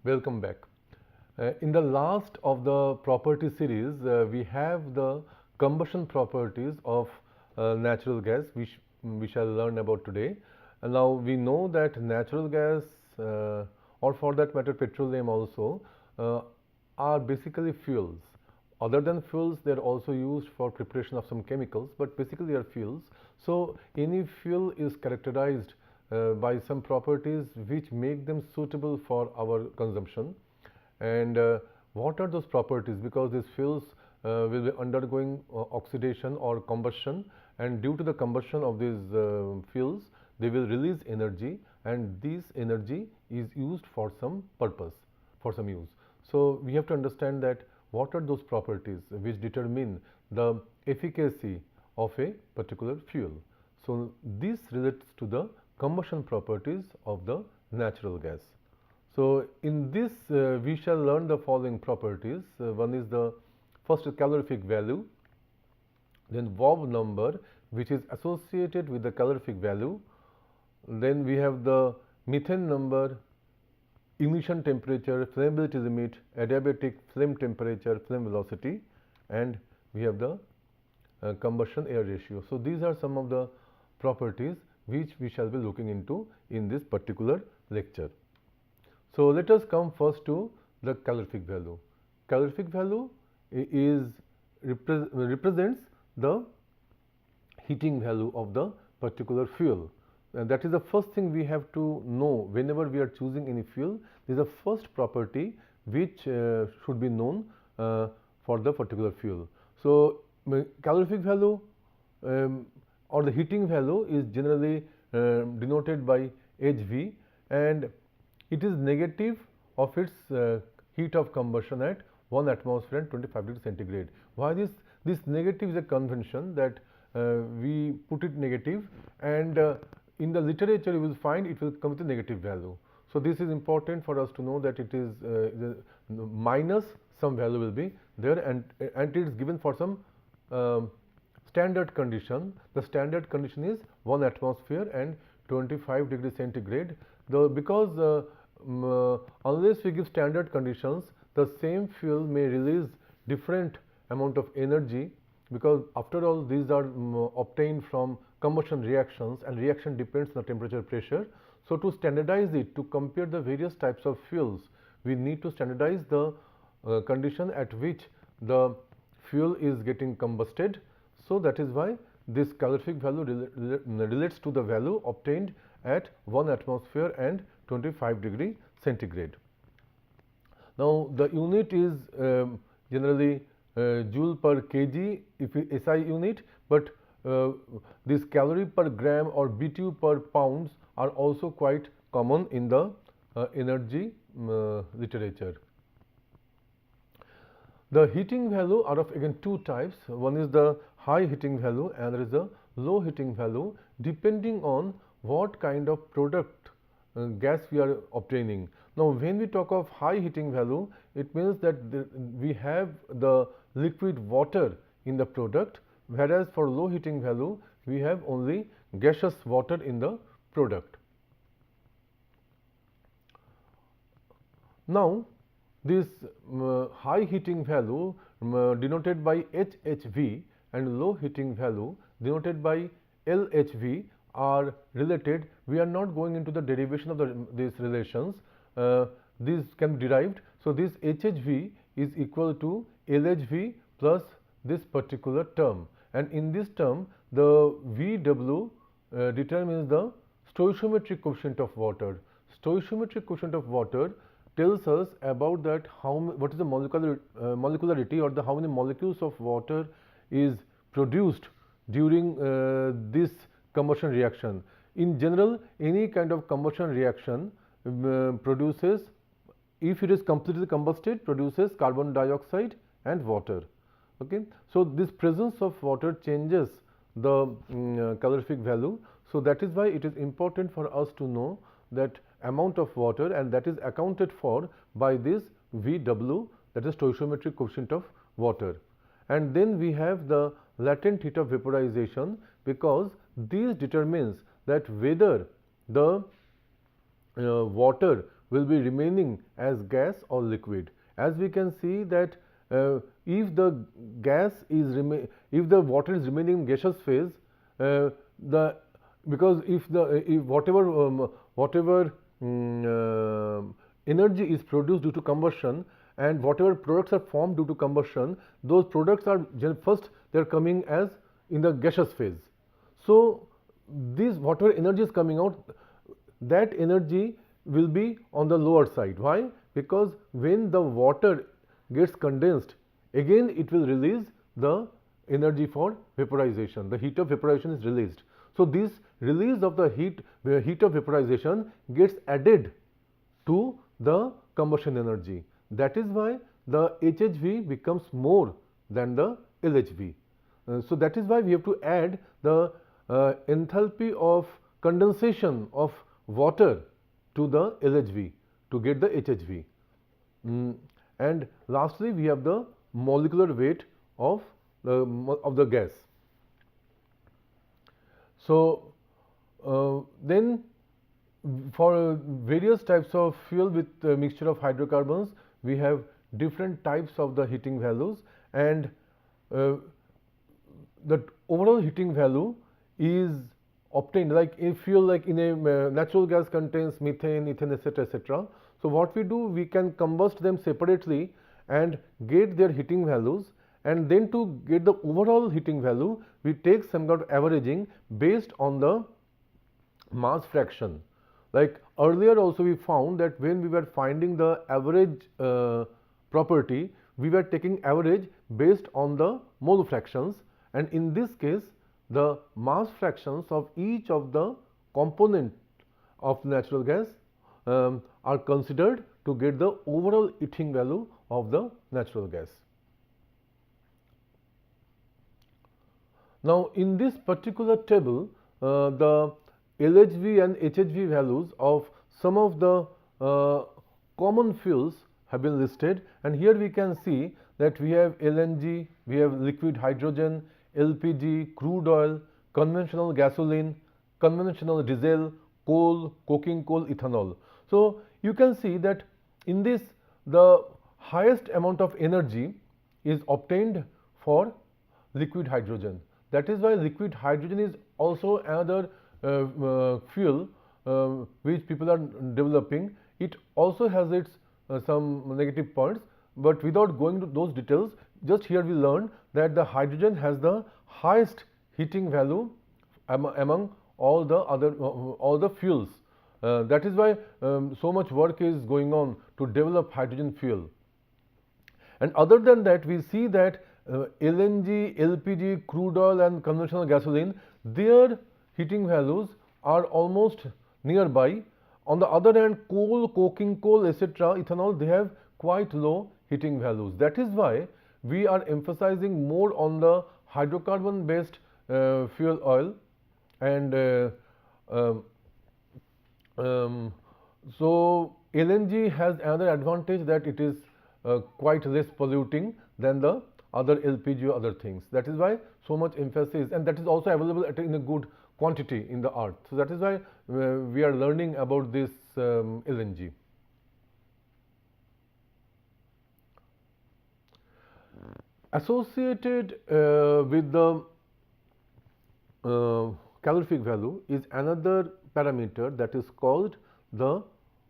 Welcome back. In the last of the property series, we have the combustion properties of natural gas, which we shall learn about today. And now we know that natural gas, or for that matter petroleum also, are basically fuels. Other than fuels, they are also used for preparation of some chemicals, but basically they are fuels. So any fuel is characterized by some properties which make them suitable for our consumption. And what are those properties? Because these fuels will be undergoing oxidation or combustion, and due to the combustion of these fuels, they will release energy, and this energy is used for some purpose, for some use. So we have to understand that what are those properties which determine the efficacy of a particular fuel. So this relates to the combustion properties of the natural gas. So in this we shall learn the following properties. One is the first calorific value, then Vob number which is associated with the calorific value, then we have the methane number, ignition temperature, flammability limit, adiabatic flame temperature, flame velocity, and we have the combustion air ratio. So these are some of the properties which we shall be looking into in this particular lecture. So let us come first to the calorific value. Calorific value represents the heating value of the particular fuel. And that is the first thing we have to know whenever we are choosing any fuel. This is the first property which should be known for the particular fuel. So calorific value or the heating value is generally denoted by Hv, and it is negative of its heat of combustion at 1 atmosphere and 25 degrees centigrade. Why this negative is a convention that we put it negative, and in the literature you will find it will come with a negative value. So this is important for us to know that it is minus some value will be there, and it is given for some standard condition. The standard condition is 1 atmosphere and 25 degrees centigrade. Because unless we give standard conditions, the same fuel may release different amount of energy, because after all these are obtained from combustion reactions, and reaction depends on the temperature, pressure. So to standardize it, to compare the various types of fuels, we need to standardize the condition at which the fuel is getting combusted. So that is why this calorific value relates to the value obtained at 1 atmosphere and 25 degree centigrade. Now the unit is generally joule per kg if SI unit, but this calorie per gram or BTU per pounds are also quite common in the energy literature. The heating value are of again two types. One is the high heating value and there is a low heating value, depending on what kind of product gas we are obtaining. Now when we talk of high heating value, it means that we have the liquid water in the product, whereas for low heating value we have only gaseous water in the product. Now this high heating value denoted by HHV and low heating value denoted by LHV are related. We are not going into the derivation of these relations. These can be derived. So this HHV is equal to LHV plus this particular term, and in this term the VW determines the stoichiometric coefficient of water. Stoichiometric coefficient of water tells us about that what is the molecularity, or how many molecules of water is produced during this combustion reaction. In general, any kind of combustion reaction produces, if it is completely combusted, produces carbon dioxide and water. Okay. So this presence of water changes the calorific value. So that is why it is important for us to know that amount of water, and that is accounted for by this VW, that is stoichiometric coefficient of water. And then we have the latent heat of vaporization, because this determines that whether the water will be remaining as gas or liquid. As we can see that if the water is remaining in gaseous phase, because if whatever energy is produced due to combustion and whatever products are formed due to combustion, those products are first they are coming as in the gaseous phase. So this whatever energy is coming out, that energy will be on the lower side. Why? Because when the water gets condensed, again it will release the energy for vaporization. The heat of vaporization is released. So this release of the heat of vaporization gets added to the combustion energy. That is why the HHV becomes more than the LHV. So that is why we have to add the enthalpy of condensation of water to the LHV to get the HHV. And lastly, we have the molecular weight of the gas. So then for various types of fuel with mixture of hydrocarbons, we have different types of the heating values, and the overall heating value is obtained like in fuel, like in a natural gas contains methane, ethane, etc., etc. So what we do, we can combust them separately and get their heating values, and then to get the overall heating value, we take some kind of averaging based on the mass fraction. Like earlier also we found that when we were finding the average property, we were taking average based on the mole fractions, and in this case the mass fractions of each of the component of natural gas are considered to get the overall heating value of the natural gas. Now in this particular table, the LHV and HHV values of some of the common fuels have been listed, and here we can see that we have LNG, we have liquid hydrogen, LPG, crude oil, conventional gasoline, conventional diesel, coal, coking coal, ethanol. So you can see that in this the highest amount of energy is obtained for liquid hydrogen. That is why liquid hydrogen is also another fuel which people are developing. It also has its some negative points, but without going to those details, just here we learned that the hydrogen has the highest heating value among all the other all the fuels. That is why so much work is going on to develop hydrogen fuel. And other than that, we see that LNG, LPG, crude oil and conventional gasoline, their heating values are almost nearby. On the other hand, coal, coking coal, etc., ethanol, they have quite low heating values. That is why we are emphasizing more on the hydrocarbon based fuel oil, and so LNG has another advantage that it is quite less polluting than the other LPG or other things. That is why so much emphasis, and that is also available in a good quantity in the earth. So that is why we are learning about this LNG. Associated with the calorific value is another parameter that is called the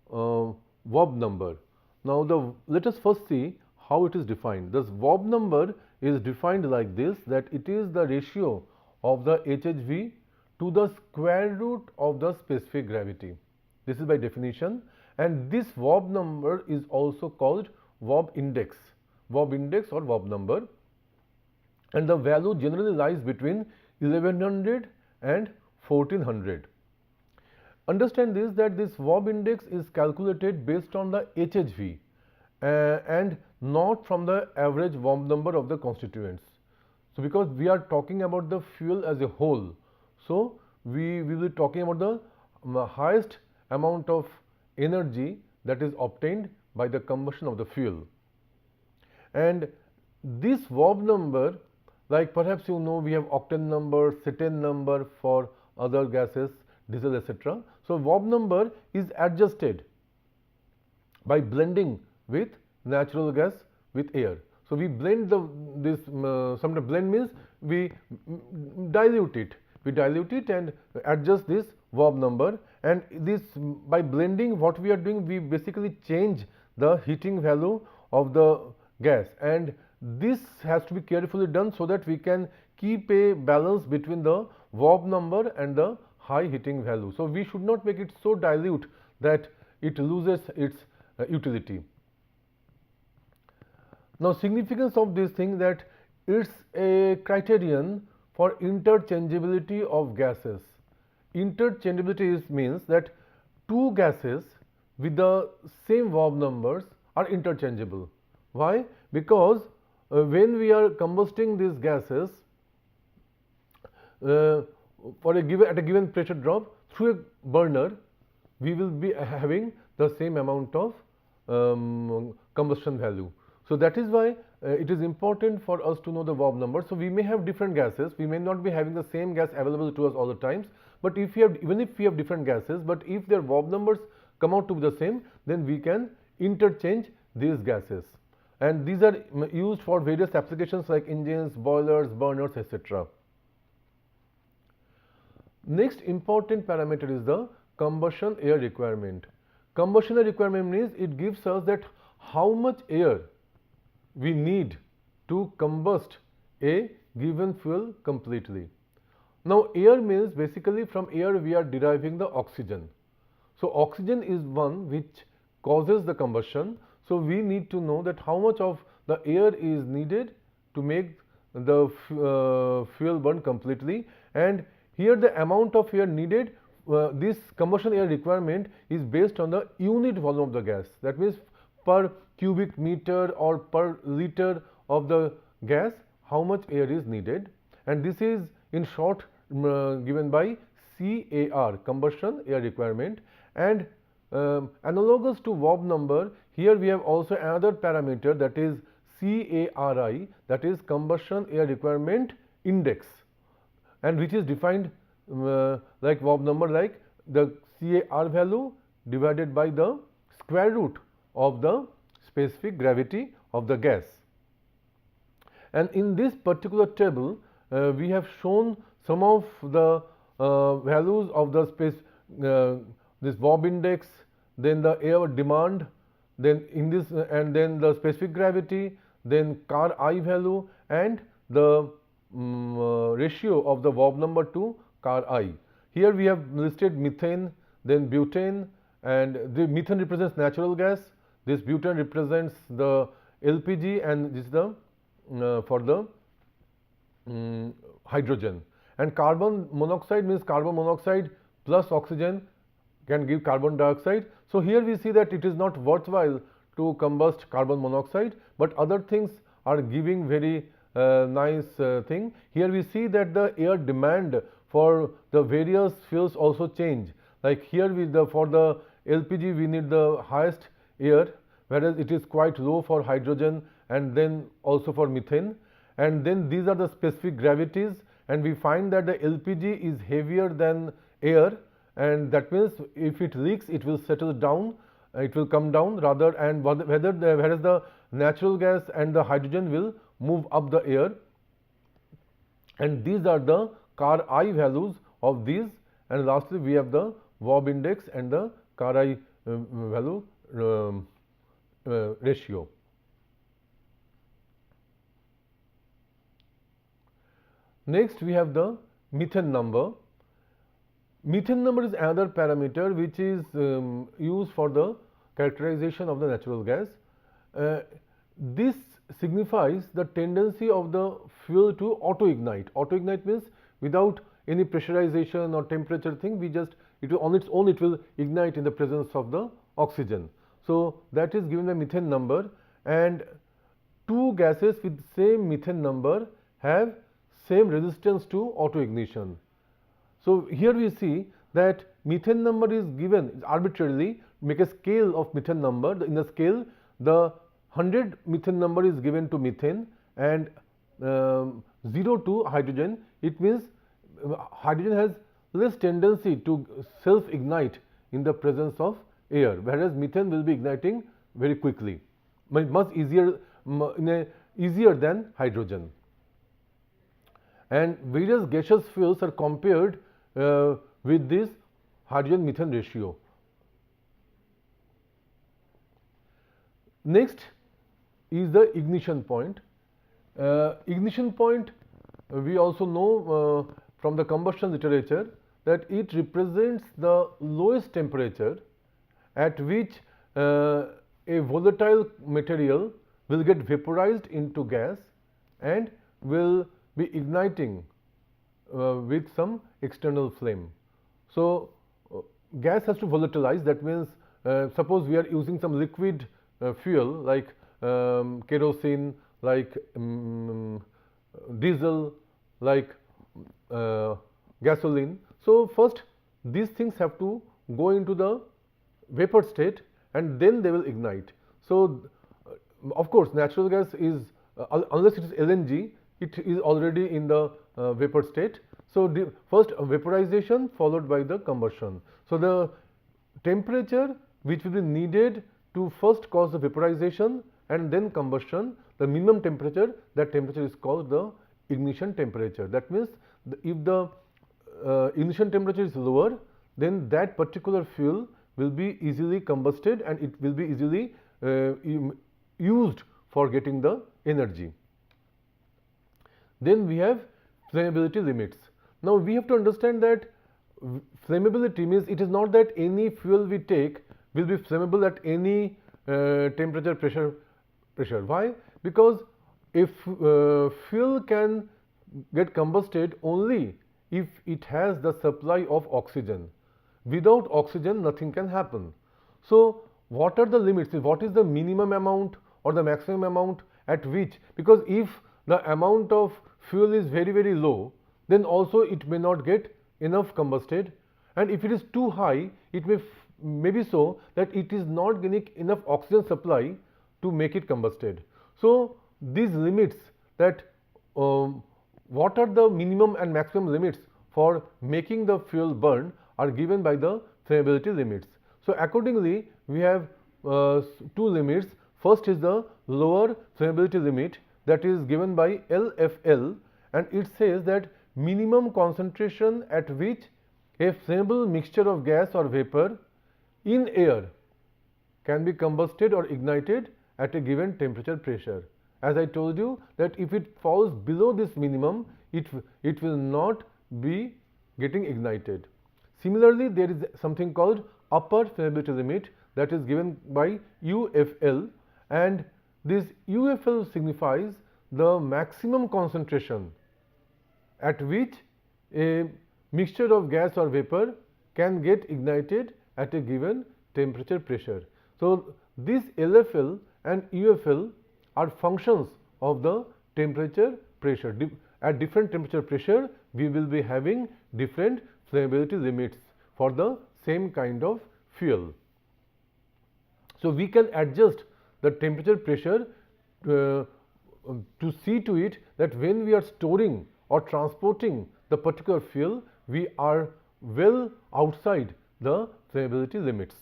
Wob number. Now let us first see how it is defined. This Wob number is defined like this, that it is the ratio of the HHV to the square root of the specific gravity. This is by definition, and this Wob number is also called Wob index or Wob number, and the value generally lies between 1100 and 1400. Understand this, that this Wob index is calculated based on the HHV and not from the average Wob number of the constituents. So because we are talking about the fuel as a whole, so we will be talking about the highest amount of energy that is obtained by the combustion of the fuel. And this Wob number, like perhaps you know, we have octane number, cetane number for other gases, diesel, etc. So Wob number is adjusted by blending with natural gas with air. So we blend sometimes blend means we dilute it. We dilute it and adjust this Vob number, and this by blending what we are doing, we basically change the heating value of the gas, and this has to be carefully done so that we can keep a balance between the Vob number and the high heating value. So we should not make it so dilute that it loses its utility. Now, significance of this thing that it's a criterion for interchangeability of gases. Interchangeability means that two gases with the same Vob numbers are interchangeable. Why? Because when we are combusting these gases at a given pressure drop through a burner, we will be having the same amount of combustion value. So that is why it is important for us to know the Vob number. So we may have different gases, we may not be having the same gas available to us all the times, but if we have, even if we have different gases, but if their Vob numbers come out to be the same, then we can interchange these gases. And these are used for various applications like engines, boilers, burners, etc. Next important parameter is the combustion air requirement. Combustion air requirement means it gives us that how much air we need to combust a given fuel completely. Now, air means basically from air we are deriving the oxygen. So, oxygen is one which causes the combustion. So, we need to know that how much of the air is needed to make the fuel burn completely, and here the amount of air needed, this combustion air requirement is based on the unit volume of the gas. That means per cubic meter or per liter of the gas, how much air is needed, and this is in short given by CAR, combustion air requirement. And analogous to Vob number, here we have also another parameter, that is CARI, that is combustion air requirement index, and which is defined like Vob number, like the CAR value divided by the square root of the specific gravity of the gas. And in this particular table, we have shown some of the values of the this Vob index, then the air demand, then in this and then the specific gravity, then car I value, and the ratio of the Vob number to car I. Here we have listed methane, then butane, and the methane represents natural gas, this butane represents the LPG, and this is the for the hydrogen. And carbon monoxide means carbon monoxide plus oxygen can give carbon dioxide. So here we see that it is not worthwhile to combust carbon monoxide, but other things are giving very nice thing. Here we see that the air demand for the various fuels also change. Like here for the LPG we need the highest air, whereas it is quite low for hydrogen and then also for methane. And then these are the specific gravities, and we find that the LPG is heavier than air, and that means if it leaks it will settle down, it will come down rather, and whereas the natural gas and the hydrogen will move up the air. And these are the car I values of these, and lastly we have the Vob index and the car I value ratio. Next we have the methane number. Methane number is another parameter which is used for the characterization of the natural gas. This signifies the tendency of the fuel to auto-ignite. Auto-ignite means without any pressurization or temperature thing, it will on its own it will ignite in the presence of the oxygen. So that is given by methane number, and two gases with same methane number have same resistance to auto-ignition. So here we see that methane number is given arbitrarily, make a scale of methane number. In the scale, the 100 methane number is given to methane and 0 to hydrogen. It means hydrogen has less tendency to self-ignite in the presence of air, whereas methane will be igniting very quickly, much easier, easier than hydrogen. And various gaseous fuels are compared with this hydrogen methane ratio. Next is the ignition point. Ignition point, we also know from the combustion literature that it represents the lowest temperature at which a volatile material will get vaporized into gas and will be igniting with some external flame. So, gas has to volatilize. That means suppose we are using some liquid fuel like kerosene, like diesel, like gasoline. So, first these things have to go into the vapor state and then they will ignite. So, of course, natural gas is unless it is LNG, it is already in the vapor state. So, first vaporization followed by the combustion. So, the temperature which will be needed to first cause the vaporization and then combustion, the minimum temperature, that temperature is called the ignition temperature. That means if the ignition temperature is lower, then that particular fuel will be easily combusted and it will be easily used for getting the energy. Then we have flammability limits. Now, we have to understand that flammability means it is not that any fuel we take will be flammable at any temperature, pressure. Why? Because if fuel can get combusted only if it has the supply of oxygen. Without oxygen, nothing can happen. So, what are the limits? What is the minimum amount or the maximum amount at which? Because if the amount of fuel is very, very low, then also it may not get enough combusted, and if it is too high, it may be so that it is not getting enough oxygen supply to make it combusted. So, these limits, that what are the minimum and maximum limits for making the fuel burn, are given by the flammability limits. So, accordingly, we have two limits. First is the lower flammability limit, that is given by LFL, and it says that minimum concentration at which a flammable mixture of gas or vapor in air can be combusted or ignited at a given temperature, pressure. As I told you that if it falls below this minimum, it will not be getting ignited. Similarly, there is something called upper flammability limit, that is given by UFL, and this UFL signifies the maximum concentration at which a mixture of gas or vapor can get ignited at a given temperature, pressure. So, this LFL and UFL are functions of the temperature, pressure. At different temperature, pressure, we will be having different flammability limits for the same kind of fuel. So, we can adjust the temperature, pressure to see to it that when we are storing or transporting the particular fuel, we are well outside the flammability limits.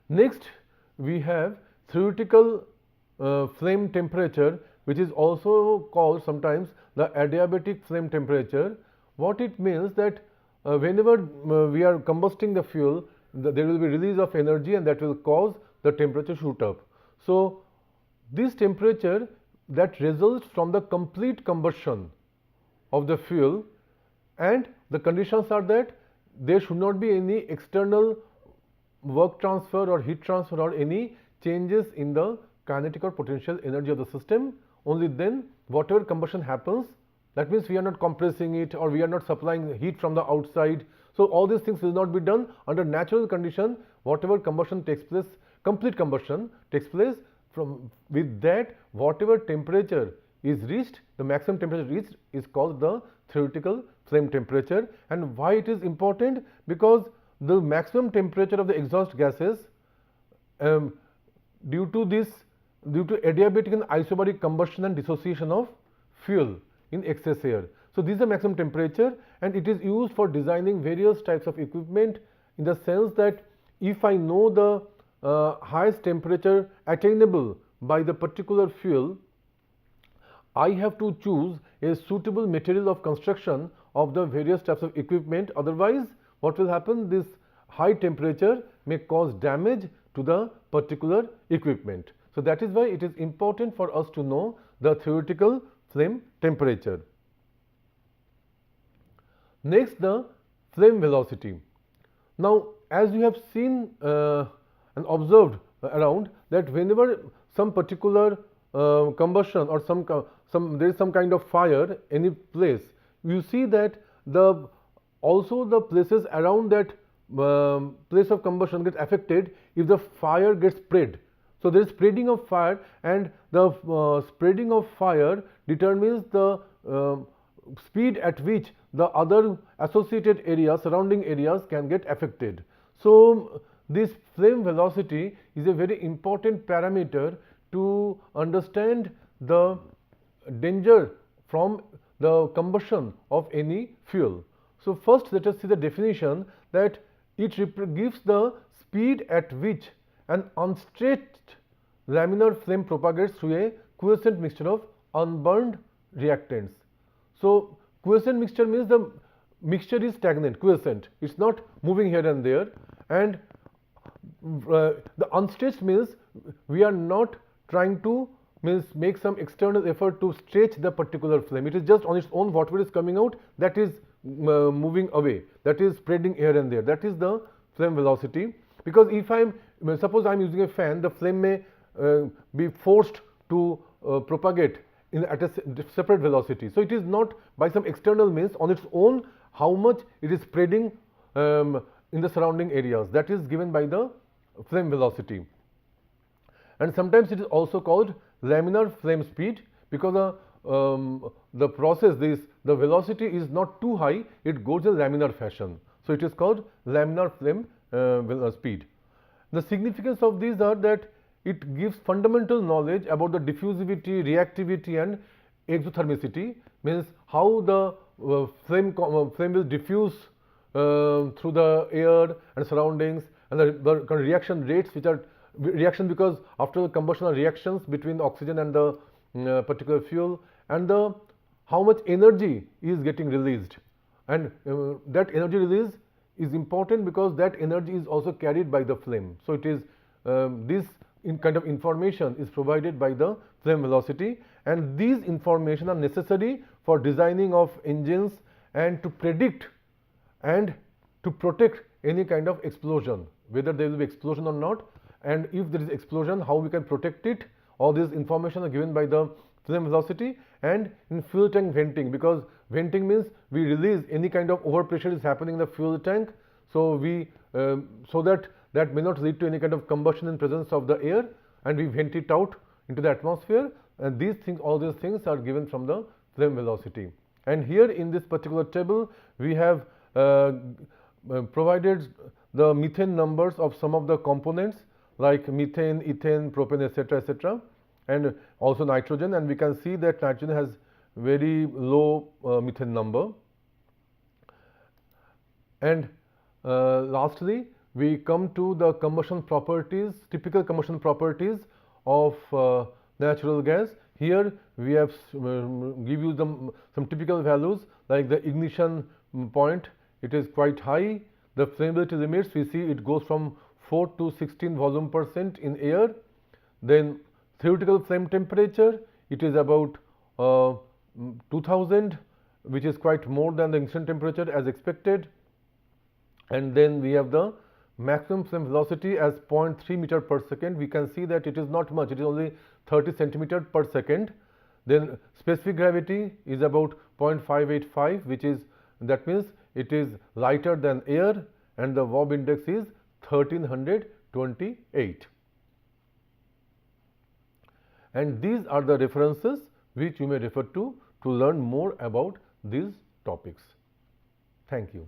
Next, we have theoretical flame temperature, which is also called sometimes the adiabatic flame temperature. What it means that whenever we are combusting the fuel, there will be release of energy and that will cause the temperature shoot up. So, this temperature that results from the complete combustion of the fuel, and the conditions are that there should not be any external work transfer or heat transfer or any changes in the kinetic or potential energy of the system. Only then whatever combustion happens, that means we are not compressing it or we are not supplying heat from the outside. So, all these things will not be done under natural condition. Whatever combustion takes place, complete combustion takes place, from with that whatever temperature is reached, the maximum temperature reached is called the theoretical flame temperature. And why it is important? Because the maximum temperature of the exhaust gases due to adiabatic and isobaric combustion and dissociation of fuel in excess air. So, this is the maximum temperature and it is used for designing various types of equipment in the sense that if I know the highest temperature attainable by the particular fuel, I have to choose a suitable material of construction of the various types of equipment. Otherwise, what will happen? This high temperature may cause damage to the particular equipment. So that is why it is important for us to know the theoretical flame temperature. Next, the flame velocity. Now, as you have seen and observed around, that whenever some particular combustion or there is some kind of fire any place, you see that also the places around that place of combustion get affected if the fire gets spread. So there is spreading of fire, and the spreading of fire determines the speed at which the other associated areas, surrounding areas, can get affected. So this flame velocity is a very important parameter to understand the danger from the combustion of any fuel. So first let us see the definition, that it gives the speed at which an unstretched laminar flame propagates through a quiescent mixture of unburned reactants. So quiescent mixture means the mixture is stagnant, quiescent, it's not moving here and there, and the unstretched means we are not trying to make some external effort to stretch the particular flame. It is just on its own, whatever is coming out, that is moving away, that is spreading here and there. That is the flame velocity. Because if suppose I am using a fan, the flame may be forced to propagate at a separate velocity. So it is not by some external means, on its own how much it is spreading in the surrounding areas. That is given by the flame velocity. And sometimes it is also called laminar flame speed, because the process, the velocity is not too high, it goes in laminar fashion. So it is called laminar flame speed. The significance of these are that it gives fundamental knowledge about the diffusivity, reactivity, and exothermicity, means how the flame will diffuse through the air and surroundings, and the reaction rates, which are reaction, because after the combustion are reactions between the oxygen and the particular fuel, and how much energy is getting released, and that energy release is important because that energy is also carried by the flame. So it is this kind of information is provided by the flame velocity, and these information are necessary for designing of engines and to predict and to protect any kind of explosion, whether there will be explosion or not, and if there is explosion, how we can protect it. All these information are given by the flame velocity. And in fuel tank venting, because venting means we release any kind of overpressure is happening in the fuel tank, so that may not lead to any kind of combustion in presence of the air, and we vent it out into the atmosphere, and these things, all these things are given from the flame velocity. And here in this particular table we have provided the methane numbers of some of the components like methane, ethane, propane, etc., and also nitrogen, and we can see that nitrogen has very low methane number. And lastly, we come to the combustion properties, typical combustion properties of natural gas. Here we have give you some typical values, like the ignition point, it is quite high. The flammability limits, we see it goes from 4 to 16 volume% in air. Then theoretical flame temperature, it is about 2000, which is quite more than the instant temperature as expected. And then we have the maximum flame velocity as 0.3 meter per second. We can see that it is not much, it is only 30 centimeter per second. Then specific gravity is about 0.585, which is, that means it is lighter than air, and the Wob index is 1328. And these are the references which you may refer to learn more about these topics. Thank you.